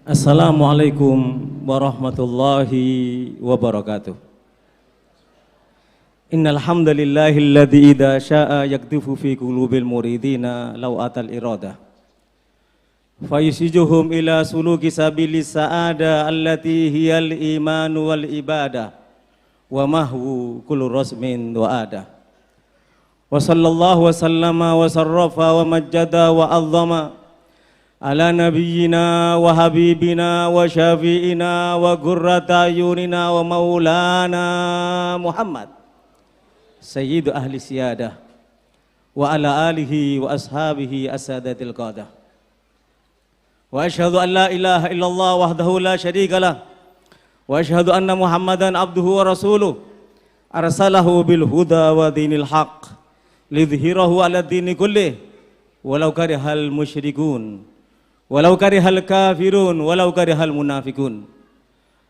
Assalamualaikum warahmatullahi wabarakatuh. Innal hamdalillahilladzi idza syaa'a yakdifu fi qulubil muridina lawatal irada. Fayusijuhum ila suluki sabilis sa'ada allati hiyal iman wal ibadah wa mahwu kullu rasmin wa ada. Wa sallallahu wa sallama wa sarrafa wa majjada wa azzama ala nabiyyina wa habibina wa syafi'ina wa qurrata ayunina wa maulana Muhammad sayyidu ahli siyadah wa ala alihi wa ashabihi asadatil qadah. Wa asyhadu an la ilaha illallah wahdahu la syarikalah wa asyhadu anna Muhammadan abduhu wa rasuluh arsalahu bil huda wa dinil haqq lidhhirahu ala dini kullih walau karihal musyrikun walau karihal kafirun walau karihal munafikun.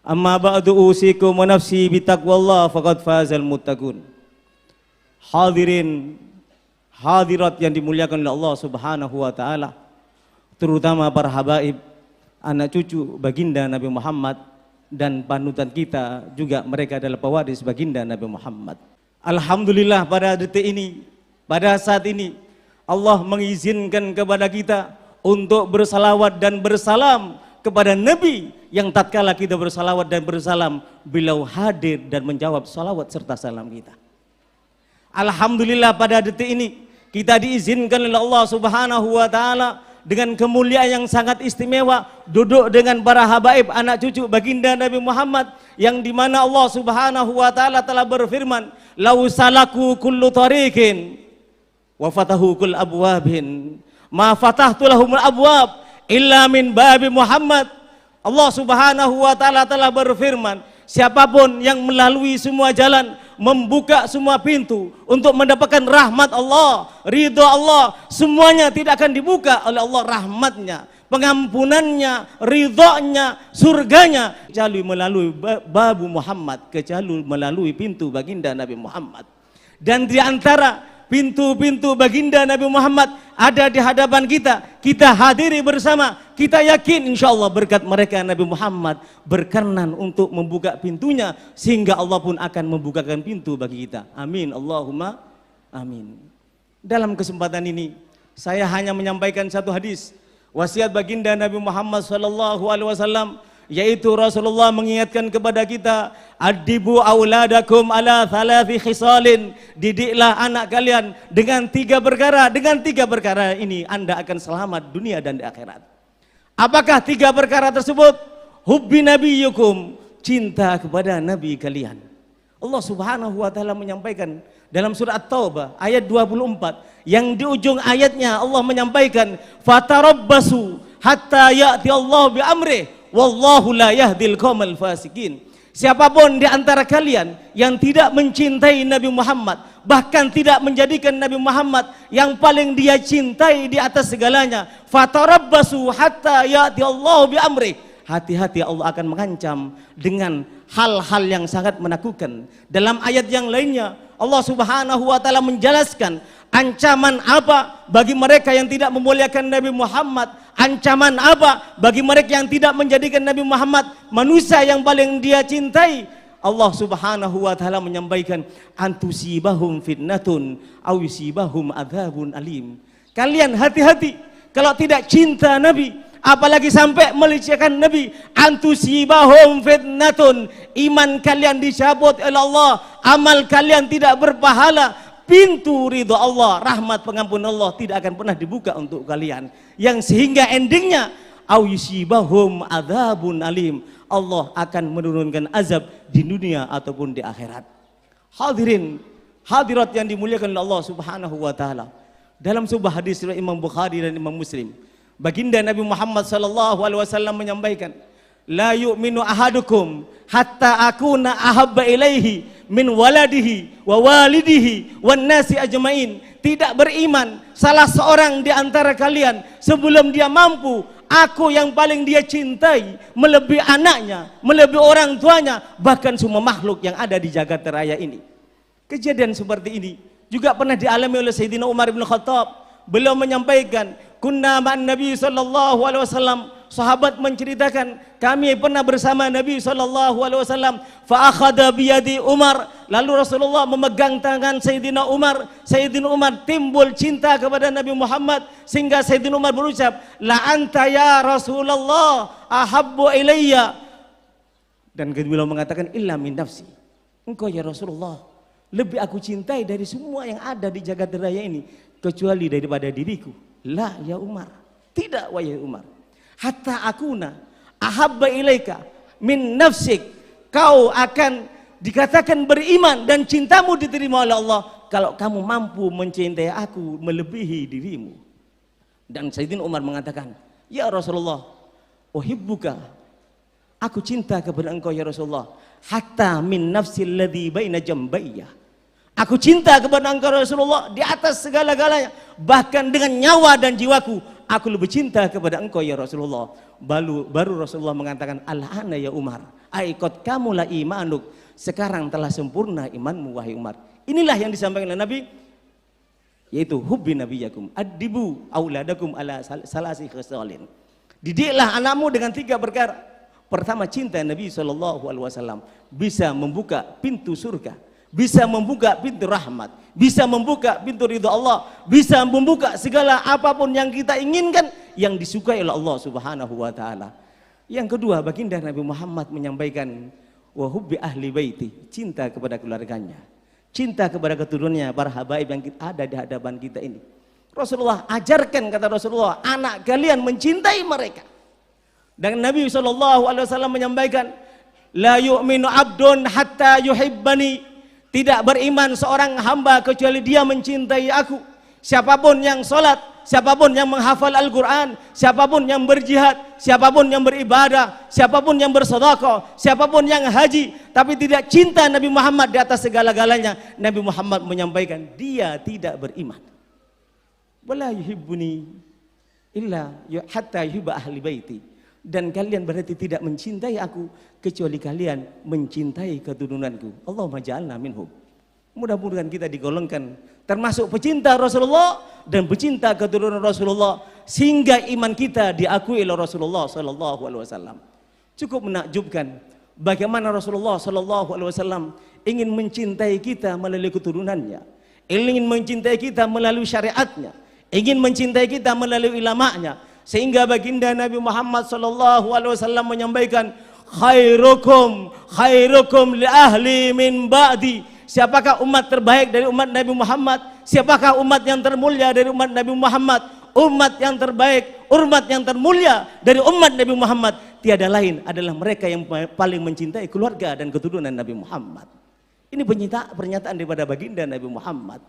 Amma ba'du usikum wa nafsi bitaqwallah faqad fazal muttaqun. Hadirin hadirat yang dimuliakan oleh Allah Subhanahu wa taala, terutama para habaib, anak cucu baginda Nabi Muhammad dan panutan kita juga, mereka adalah pewaris baginda Nabi Muhammad. Alhamdulillah pada detik ini, pada saat ini Allah mengizinkan kepada kita untuk bersalawat dan bersalam kepada Nabi yang tatkala kita bersalawat dan bersalam, beliau hadir dan menjawab salawat serta salam kita. Alhamdulillah pada detik ini kita diizinkan oleh Allah Subhanahu wa taala dengan kemuliaan yang sangat istimewa duduk dengan para habaib anak cucu baginda Nabi Muhammad, yang dimana Allah Subhanahu wa taala telah berfirman, lau salaku kullu tariqin wa fatahu kull abwabin ma fatahtu lahumul abwab illa min babi Muhammad. Allah Subhanahu wa taala telah berfirman, siapapun yang melalui semua jalan, membuka semua pintu untuk mendapatkan rahmat Allah, ridha Allah, semuanya tidak akan dibuka oleh Allah rahmatnya, pengampunannya, ridhonya, surganya, kecuali melalui babu Muhammad, kecuali melalui pintu baginda Nabi Muhammad. Dan di antara pintu-pintu baginda Nabi Muhammad ada di hadapan kita, kita hadiri bersama, kita yakin insya Allah berkat mereka Nabi Muhammad berkenan untuk membuka pintunya, sehingga Allah pun akan membukakan pintu bagi kita. Amin, Allahumma amin. Dalam kesempatan ini saya hanya menyampaikan satu hadis wasiat baginda Nabi Muhammad SAW, yaitu Rasulullah mengingatkan kepada kita, adibu auladakum ala thalathi khisalin, didiklah anak kalian dengan 3 perkara. Dengan 3 perkara ini Anda akan selamat dunia dan di akhirat. Apakah 3 perkara tersebut? Hubbi nabiyukum, cinta kepada nabi kalian. Allah Subhanahu wa taala menyampaikan dalam surah At-Taubah ayat 24, yang di ujung ayatnya Allah menyampaikan, fatarabbasu hatta ya'ti Allah bi amrih wallahu la yahdil qaumal fasikin. Siapapun di antara kalian yang tidak mencintai Nabi Muhammad, bahkan tidak menjadikan Nabi Muhammad yang paling dia cintai di atas segalanya, fatarabbasu hatta ya'ti Allah bi amrih, hati-hati Allah akan mengancam dengan hal-hal yang sangat menakutkan. Dalam ayat yang lainnya Allah Subhanahu wa taala menjelaskan ancaman apa bagi mereka yang tidak memuliakan Nabi Muhammad, ancaman apa bagi mereka yang tidak menjadikan Nabi Muhammad manusia yang paling dia cintai. Allah Subhanahu wa taala menyampaikan, antusibahum fitnatun aw yusibahum adzabun alim. Kalian hati-hati kalau tidak cinta Nabi, apalagi sampai melecehkan Nabi. Antusibahum fitnatun, iman kalian dicabut oleh Allah, amal kalian tidak berpahala, pintu ridha Allah, rahmat pengampunan Allah tidak akan pernah dibuka untuk kalian, yang sehingga endingnya au yusibahum adzabun alim, Allah akan menurunkan azab di dunia ataupun di akhirat. Hadirin hadirat yang dimuliakan oleh Allah Subhanahu wa taala, dalam sebuah hadis riwayat Imam Bukhari dan Imam Muslim, baginda Nabi Muhammad sallallahu alaihi wasallam menyampaikan, la yu'minu ahadukum hatta akuna ahabba ilaihi min waladihi wa walidihi wan nasi ajmain. Tidak beriman salah seorang di antara kalian sebelum dia mampu aku yang paling dia cintai melebihi anaknya, melebihi orang tuanya, bahkan semua makhluk yang ada di jagat raya ini. Kejadian seperti ini juga pernah dialami oleh Sayyidina Umar bin Khattab. Beliau menyampaikan, kunna ma'an Nabi sallallahu alaihi wasallam sahabat menceritakan, kami pernah bersama Nabi SAW. Fa akhadha biyadi Umar, lalu Rasulullah memegang tangan Sayyidina Umar. Sayyidina Umar timbul cinta kepada Nabi Muhammad sehingga Sayyidina Umar berucap, la anta ya Rasulullah ahabbu ilayya. Dan beliau mengatakan, illa min nafsi, engkau ya Rasulullah lebih aku cintai dari semua yang ada di jagat raya ini kecuali daripada diriku. La ya Umar, tidak wahai Umar, hatta akuna ahabba ilaika min nafsik, kau akan dikatakan beriman dan cintamu diterima oleh Allah kalau kamu mampu mencintai aku melebihi dirimu. Dan Sayyidina Umar mengatakan, ya Rasulullah, uhibbuka, aku cinta kepada engkau ya Rasulullah, hatta min nafsil ladzi baina jambayya, aku cinta kepada engkau Rasulullah di atas segala-galanya, bahkan dengan nyawa dan jiwaku aku lebih cinta kepada engkau ya Rasulullah. Baru Rasulullah mengatakan, al-ana ya Umar, aikot kamulah imanuk, sekarang telah sempurna imanmu wahai Umar. Inilah yang disampaikan oleh Nabi, yaitu hubbi nabiyakum adibu auladakum ala salasi khisalin, didiklah anakmu dengan 3 perkara. Pertama, cinta Nabi SAW bisa membuka pintu surga, bisa membuka pintu rahmat, bisa membuka pintu ridha Allah, bisa membuka segala apapun yang kita inginkan yang disukai oleh Allah Subhanahu wa taala. Yang kedua, baginda Nabi Muhammad menyampaikan wa hubbi ahli baiti, cinta kepada keluarganya, cinta kepada keturunannya, para habaib yang ada di hadapan kita ini. Rasulullah ajarkan, kata Rasulullah, anak kalian mencintai mereka. Dan Nabi SAW menyampaikan, la yu'minu abdun hatta yuhibbani, tidak beriman seorang hamba kecuali dia mencintai aku. Siapapun yang sholat, siapapun yang menghafal Al-Quran, siapapun yang berjihad, siapapun yang beribadah, siapapun yang bersedekah, siapapun yang haji, tapi tidak cinta Nabi Muhammad di atas segala-galanya, Nabi Muhammad menyampaikan, dia tidak beriman. Wala yuhibbuni illa hatta yuhibba ahli baiti, dan kalian berarti tidak mencintai aku kecuali kalian mencintai keturunanku. Allahumma ja'alna minhum. Mudah-mudahan kita digolongkan termasuk pecinta Rasulullah dan pecinta keturunan Rasulullah sehingga iman kita diakui oleh Rasulullah SAW. Cukup menakjubkan bagaimana Rasulullah SAW ingin mencintai kita melalui keturunannya, ingin mencintai kita melalui syariatnya, ingin mencintai kita melalui ulama'nya, sehingga baginda Nabi Muhammad SAW menyampaikan, khairukum li ahli min ba'di. Siapakah umat terbaik dari umat Nabi Muhammad? Siapakah umat yang termulia dari umat Nabi Muhammad? Umat yang terbaik, umat yang termulia dari umat Nabi Muhammad tiada lain adalah mereka yang paling mencintai keluarga dan keturunan Nabi Muhammad. Ini pernyataan daripada baginda Nabi Muhammad.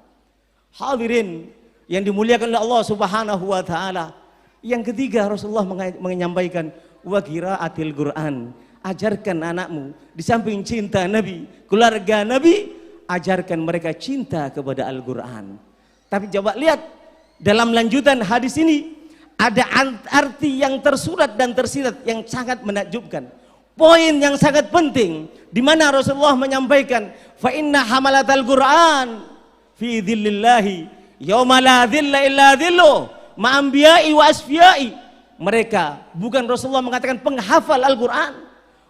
Hadirin yang dimuliakan oleh Allah Subhanahu wa taala. Yang ketiga, Rasulullah menyampaikan wa qiraatil Quran, ajarkan anakmu di samping cinta Nabi, keluarga Nabi, ajarkan mereka cinta kepada Al-Quran. Tapi coba lihat dalam lanjutan hadis ini ada arti yang tersurat dan tersirat yang sangat menakjubkan. Poin yang sangat penting di mana Rasulullah menyampaikan, fa inna hamalatal Quran fi dhillillahi yauma la dhilla illa dhilluh ma'ambiyai wa asfiyai. Mereka, bukan Rasulullah mengatakan penghafal Al-Quran,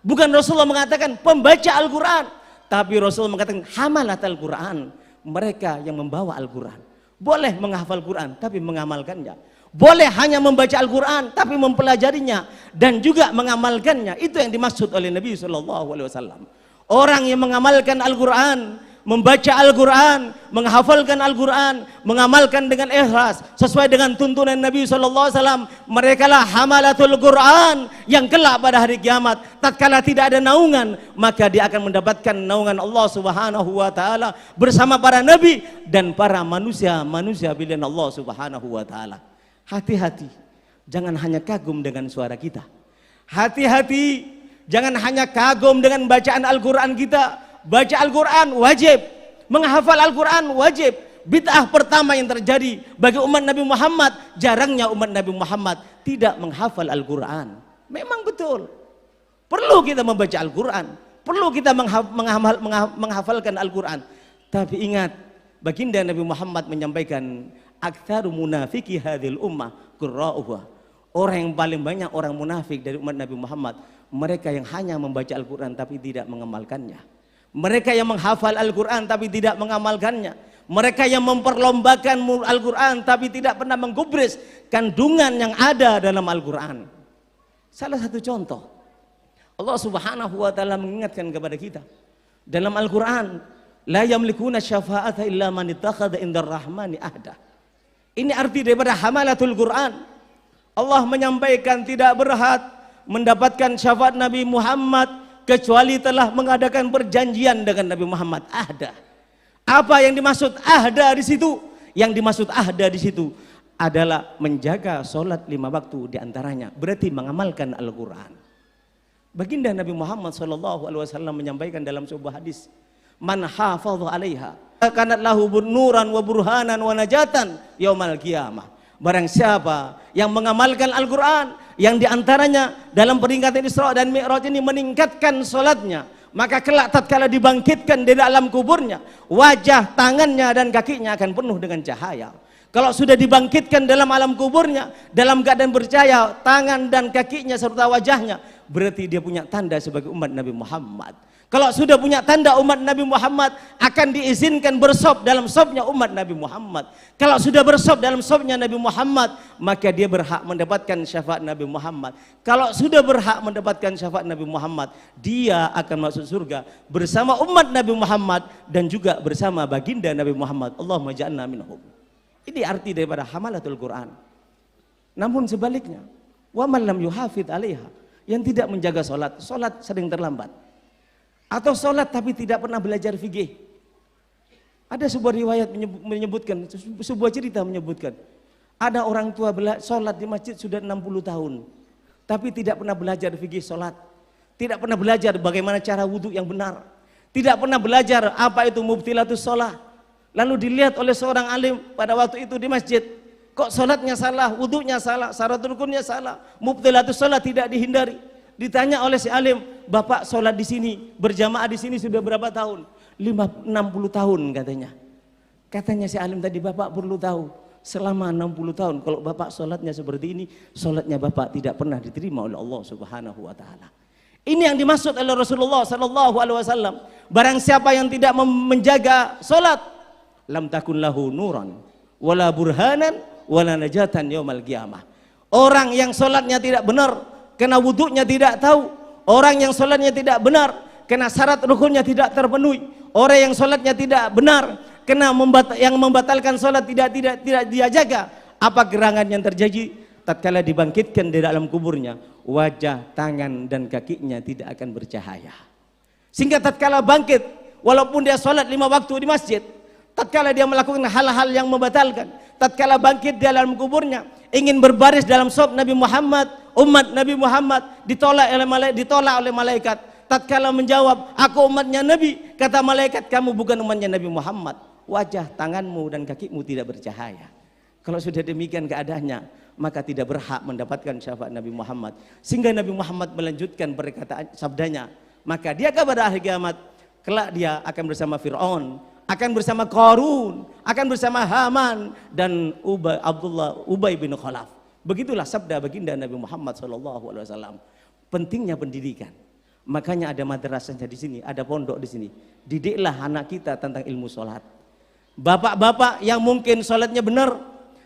bukan Rasulullah mengatakan pembaca Al-Quran, tapi Rasulullah mengatakan hamalat Al-Quran, mereka yang membawa Al-Quran. Boleh menghafal Quran tapi mengamalkannya, boleh hanya membaca Al-Quran tapi mempelajarinya dan juga mengamalkannya. Itu yang dimaksud oleh Nabi SAW. Orang yang mengamalkan Al-Quran, membaca Al-Quran, menghafalkan Al-Quran, mengamalkan dengan ikhlas sesuai dengan tuntunan Nabi SAW, mereka lah hamalatul Quran yang kelak pada hari kiamat tatkala tidak ada naungan, maka dia akan mendapatkan naungan Allah Subhanahu wa taala bersama para nabi dan para manusia pilihan Allah Subhanahu wa taala. Hati-hati, jangan hanya kagum dengan suara kita. Hati-hati, jangan hanya kagum dengan bacaan Al-Quran kita. Baca Al-Quran wajib, menghafal Al-Quran wajib. Bid'ah pertama yang terjadi bagi umat Nabi Muhammad, jarangnya umat Nabi Muhammad tidak menghafal Al-Quran. Memang betul, perlu kita membaca Al-Quran, perlu kita menghafalkan Al-Quran. Tapi ingat, baginda Nabi Muhammad menyampaikan, aktsaru munafiki hadhil ummah qurra'uha. Orang yang paling banyak orang munafik dari umat Nabi Muhammad, mereka yang hanya membaca Al-Quran tapi tidak mengamalkannya. Mereka yang menghafal Al-Quran tapi tidak mengamalkannya. Mereka yang memperlombakan Al-Quran tapi tidak pernah menggubris kandungan yang ada dalam Al-Quran. Salah satu contoh, Allah Subhanahu wa taala mengingatkan kepada kita dalam Al-Quran, la yamlikuna syafa'ata illa man ittakhadha indar rahmani ahda. Ini arti daripada hamalatul Quran. Allah menyampaikan tidak berhak mendapatkan syafaat Nabi Muhammad kecuali telah mengadakan perjanjian dengan Nabi Muhammad. Ahda. Apa yang dimaksud ahda di situ? Yang dimaksud ahda di situ adalah menjaga sholat 5 waktu diantaranya. Berarti mengamalkan Al-Quran. Baginda Nabi Muhammad SAW menyampaikan dalam sebuah hadis, man hafadha 'alaiha kanat lahu nuran wa burhanan wa najatan yaumal qiyamah. Barang siapa yang mengamalkan Al-Quran, yang diantaranya dalam peringatan Isra dan Mi'raj ini meningkatkan solatnya, maka kelak tatkala dibangkitkan di dalam kuburnya, wajah, tangannya dan kakinya akan penuh dengan cahaya. Kalau sudah dibangkitkan dalam alam kuburnya dalam keadaan bercahaya, tangan dan kakinya serta wajahnya, berarti dia punya tanda sebagai umat Nabi Muhammad. Kalau sudah punya tanda umat Nabi Muhammad, akan diizinkan bersop dalam sopnya umat Nabi Muhammad. Kalau sudah bersop dalam sopnya Nabi Muhammad, maka dia berhak mendapatkan syafaat Nabi Muhammad. Kalau sudah berhak mendapatkan syafaat Nabi Muhammad, dia akan masuk surga bersama umat Nabi Muhammad dan juga bersama baginda Nabi Muhammad. Allahumma ja'alna minhum. Ini arti daripada hamalatul Quran. Namun sebaliknya, wa man lam yuhafid 'alaiha, yang tidak menjaga solat, solat sering terlambat. Atau sholat tapi tidak pernah belajar fikih. Ada sebuah riwayat menyebutkan, sebuah cerita menyebutkan, ada orang tua sholat di masjid sudah 60 tahun, tapi tidak pernah belajar fikih sholat, tidak pernah belajar bagaimana cara wudhu yang benar, tidak pernah belajar apa itu mubtilatus sholat. Lalu dilihat oleh seorang alim pada waktu itu di masjid, kok sholatnya salah, wudhunya salah, syarat rukunnya salah, mubtilatus sholat tidak dihindari. Ditanya oleh si alim, bapak sholat di sini berjamaah di sini sudah berapa tahun? 60 tahun katanya. Katanya si alim tadi, bapak perlu tahu, selama 60 tahun kalau bapak sholatnya seperti ini, sholatnya bapak tidak pernah diterima oleh Allah Subhanahu wa taala. Ini yang dimaksud oleh Rasulullah sallallahu alaihi wasallam. Barang siapa yang tidak menjaga sholat, lam takun lahu nuran wala burhanan wala najatan yaumal qiyamah. Orang yang sholatnya tidak benar, karena wudhunya tidak tahu, orang yang sholatnya tidak benar, karena syarat rukunnya tidak terpenuhi, orang yang sholatnya tidak benar, karena yang membatalkan sholat tidak dia jaga, apa gerangan yang terjadi? Tatkala dibangkitkan di dalam kuburnya, wajah, tangan dan kakinya tidak akan bercahaya. Sehingga tatkala bangkit, walaupun dia sholat 5 waktu di masjid, tatkala dia melakukan hal-hal yang membatalkan, tatkala bangkit di dalam kuburnya, ingin berbaris dalam saf Nabi Muhammad, umat Nabi Muhammad, ditolak oleh malaikat. Tatkala menjawab, aku umatnya Nabi, kata malaikat, kamu bukan umatnya Nabi Muhammad. Wajah, tanganmu dan kakimu tidak bercahaya. Kalau sudah demikian keadaannya, maka tidak berhak mendapatkan syafaat Nabi Muhammad. Sehingga Nabi Muhammad melanjutkan perkataan sabdanya, maka dia kepada akhir kiamat, kelak dia akan bersama Fir'aun, akan bersama Qarun, akan bersama Haman dan Ubay bin Khalaf. Begitulah sabda baginda Nabi Muhammad SAW. Pentingnya pendidikan. Makanya ada madrasahnya di sini, ada pondok di sini. Didiklah anak kita tentang ilmu sholat. Bapak-bapak yang mungkin sholatnya benar,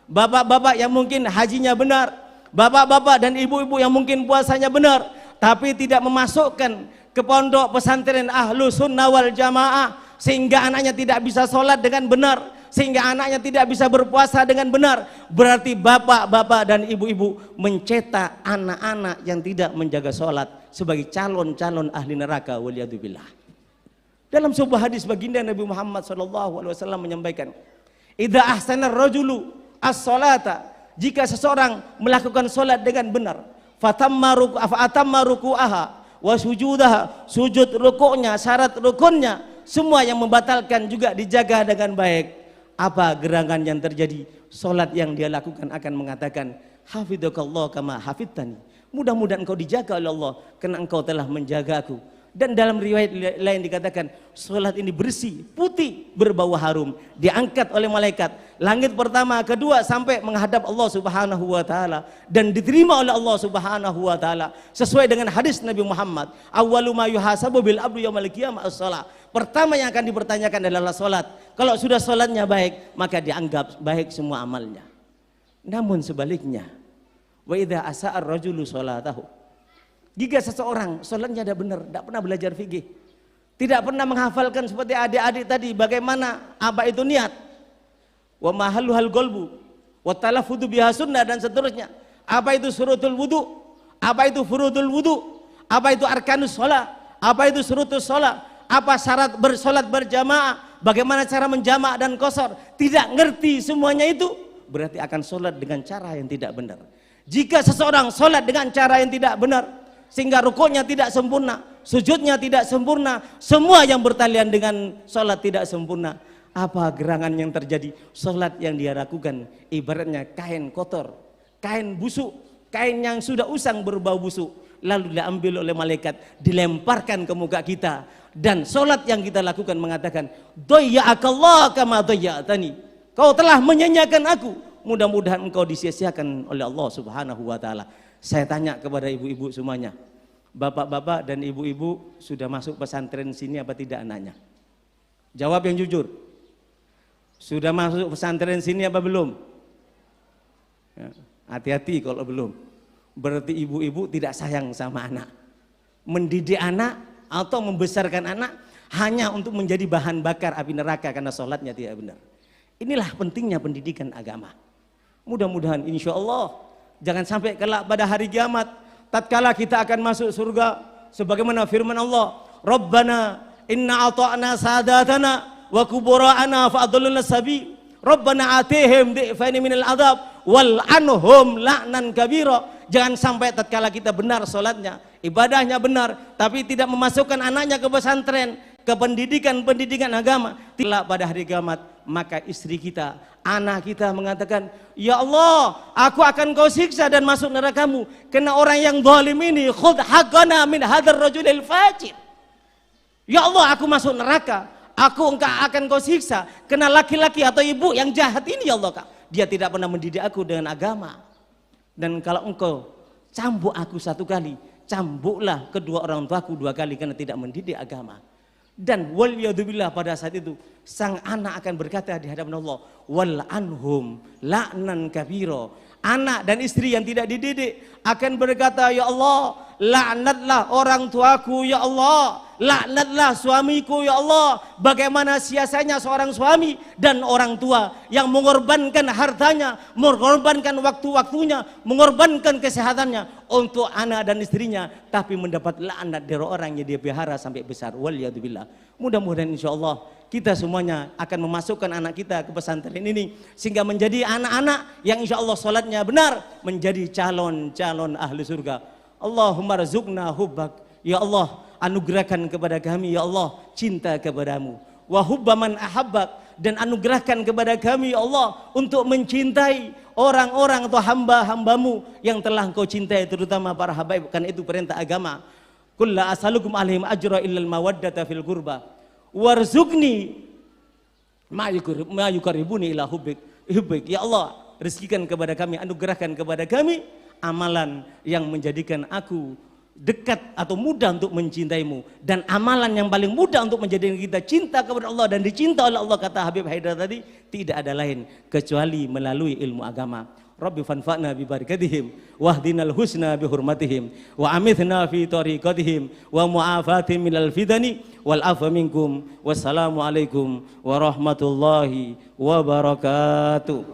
bapak-bapak yang mungkin hajinya benar, bapak-bapak dan ibu-ibu yang mungkin puasanya benar, tapi tidak memasukkan ke pondok pesantren ahlu sunnah wal jamaah, sehingga anaknya tidak bisa sholat dengan benar, sehingga anaknya tidak bisa berpuasa dengan benar, berarti bapak-bapak dan ibu-ibu mencetak anak-anak yang tidak menjaga sholat sebagai calon-calon ahli neraka, waliyadzubillah. Dalam sebuah hadis baginda Nabi Muhammad SAW menyampaikan, idza ahsana ar-rajulu as-salata, jika seseorang melakukan sholat dengan benar, fatamma ruku'aha wa sujudaha, sujud rukuknya, syarat rukunnya, semua yang membatalkan juga dijaga dengan baik. Apa gerangan yang terjadi? Solat yang dia lakukan akan mengatakan, hafidhakallah kama hafidtani. Mudah-mudahan engkau dijaga oleh Allah karena engkau telah menjagaku. Dan dalam riwayat lain dikatakan sholat ini bersih, putih, berbau harum, diangkat oleh malaikat langit pertama, kedua sampai menghadap Allah Subhanahu wa taala dan diterima oleh Allah Subhanahu wa taala sesuai dengan hadis Nabi Muhammad, awwalu ma yuhasabu bil abdu yaumil qiyamah as-shalah. Pertama yang akan dipertanyakan adalah sholat. Kalau sudah sholatnya baik, maka dianggap baik semua amalnya. Namun sebaliknya, wa idza asa'a ar-rajulu sholatahu, jika seseorang sholatnya tidak benar, tidak pernah belajar fikih, tidak pernah menghafalkan seperti adik-adik tadi bagaimana apa itu niat, wa mahalluhal qalbu, wa talaffudu biha sunnah dan seterusnya. Apa itu syurutul wudu? Apa itu furudul wudu? Apa itu arkanus shalah? Apa itu syurutus shalah? Apa syarat bersolat berjamaah? Bagaimana cara menjamak dan qashar? Tidak ngerti semuanya itu, berarti akan sholat dengan cara yang tidak benar. Jika seseorang sholat dengan cara yang tidak benar, sehingga rukuknya tidak sempurna, sujudnya tidak sempurna, semua yang bertalian dengan sholat tidak sempurna, apa gerangan yang terjadi? Sholat yang dia lakukan ibaratnya kain kotor, kain busuk, kain yang sudah usang berbau busuk, lalu diambil oleh malaikat, dilemparkan ke muka kita, dan sholat yang kita lakukan mengatakan, doya'akallah kama doya'atani, kau telah menyanyiakan aku, mudah-mudahan engkau disia-siakan oleh Allah Subhanahu wa taala. Saya tanya kepada ibu-ibu semuanya, bapak-bapak dan ibu-ibu sudah masuk pesantren sini apa tidak anaknya? Jawab yang jujur. Sudah masuk pesantren sini apa belum? Hati-hati kalau belum. Berarti ibu-ibu tidak sayang sama anak. Mendidik anak atau membesarkan anak hanya untuk menjadi bahan bakar api neraka karena sholatnya tidak benar. Inilah pentingnya pendidikan agama. Mudah-mudahan insya Allah jangan sampai kelak pada hari kiamat tatkala kita akan masuk surga sebagaimana firman Allah, Rabbana inna ata'na sadatana wa kubura'ana fa'aduluna sabi Rabbana atihim di'faini minal adab wal anhum la'nan kabira. Jangan sampai tatkala kita benar sholatnya, ibadahnya benar, tapi tidak memasukkan anaknya ke pesantren, ke pendidikan agama, tidak pada hari kiamat, maka istri kita, anak kita mengatakan, ya Allah, aku akan kau siksa dan masuk nerakamu karena orang yang zalim ini khudh haqqana min hadzal rajulil fajir. Ya Allah, aku masuk neraka, aku akan kau siksa karena laki-laki atau ibu yang jahat ini, ya Allah, dia tidak pernah mendidik aku dengan agama. Dan kalau engkau cambuk aku satu kali, cambuklah kedua orang tuaku dua kali karena tidak mendidik agama. Dan waliyadzubillah pada saat itu sang anak akan berkata di hadapan Allah, wal anhum la'nan kabira. Anak dan istri yang tidak dididik akan berkata, ya Allah, laknatlah orang tuaku, ya Allah, laknatlah suamiku, ya Allah. Bagaimana sia-sianya seorang suami dan orang tua yang mengorbankan hartanya, mengorbankan waktu-waktunya, mengorbankan kesehatannya untuk anak dan istrinya, tapi mendapat laknat dari orang yang dia pelihara sampai besar. Waliyadzubillah. Mudah-mudahan insya Allah kita semuanya akan memasukkan anak kita ke pesantren ini sehingga menjadi anak-anak yang insya Allah sholatnya benar, menjadi calon-calon ahli surga. Allahumma rizukna hubbak, ya Allah, anugerahkan kepada kami, ya Allah, cinta kepadamu. Wa hubba man ahabbak, dan anugerahkan kepada kami, ya Allah, untuk mencintai orang-orang atau hamba-hambamu yang telah engkau cintai, terutama para habaib, karena itu perintah agama. Qul la as'alukum alaihim ajra illal mawaddata fil qurba warzuqni ma yuqarribuni ila hubbik. Ya Allah, rezekikan kepada kami, anugerahkan kepada kami amalan yang menjadikan aku dekat atau mudah untuk mencintaimu, dan amalan yang paling mudah untuk menjadikan kita cinta kepada Allah dan dicinta oleh Allah, kata Habib Haidar tadi, tidak ada lain kecuali melalui ilmu agama. Rabbi fanfa'na bi barakatihim wahdinal husna bi hurmatihim wa amithna fi tariqatihim wa mu'afatihim minal fidani wal afa minkum. Wassalamu alaikum warahmatullahi wabarakatuh.